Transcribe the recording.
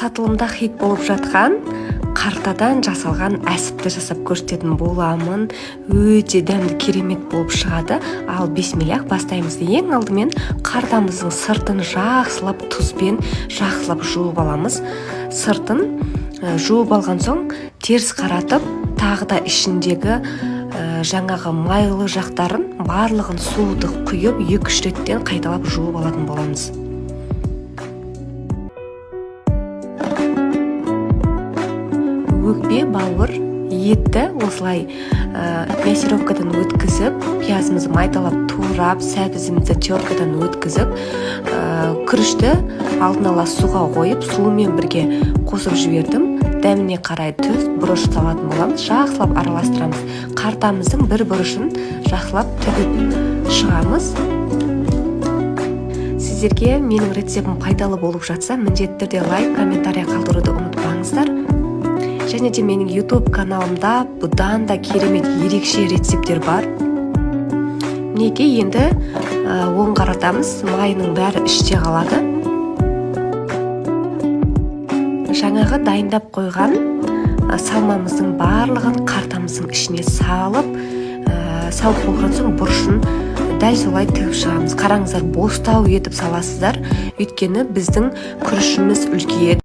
сатылымда хит болып жатқан қартадан жасалған әсіпті жасап көрсететін боламын. Өте дәмді, керемет болып шығады. Ал бисмиллах, бастаймыз. Ең алдымен қартамыздың сыртын жақсылап тұзбен жақсылап жуып аламыз. Сыртын жуып алған соң теріс қаратып, тағы да ішіндегі жаңағы майлы жақтарын барлығын суды құйып 2-3 реттен қайталап жуып алатын боламыз. Өкпе, бауыр, етті осылай мясировкадан өткізіп, пиязымызды майталап турап, сәбізімізді теркадан өткізіп, күрішті алдын ала суға қойып, суымен бірге қосып жібердім. Дәміне қарай тұз, бұрыш салатын боламыз. Жақсылап араластырамыз. Қартамыздың бір бұрышын жақсылап тігіп шығамыз. Сіздерге менің рецептім пайдалы болып жатса, міндетті түрде лайк, комментарий қалдыруды ұмытпаңыздар. Және де менің YouTube каналымда бұдан да керемет ерекше рецептер бар. Мінекей, енді оң қаратамыз, майының бәрі іште қалады. Жаңағы дайындап қойған салмамыздың барлығын қартамыздың ішіне салып, салып болған соң бұрышын дәл солай тігіп шығамыз. Қараңыздар, бостау етіп саласыздар, өйткені біздің күрішіміз үлкейеді.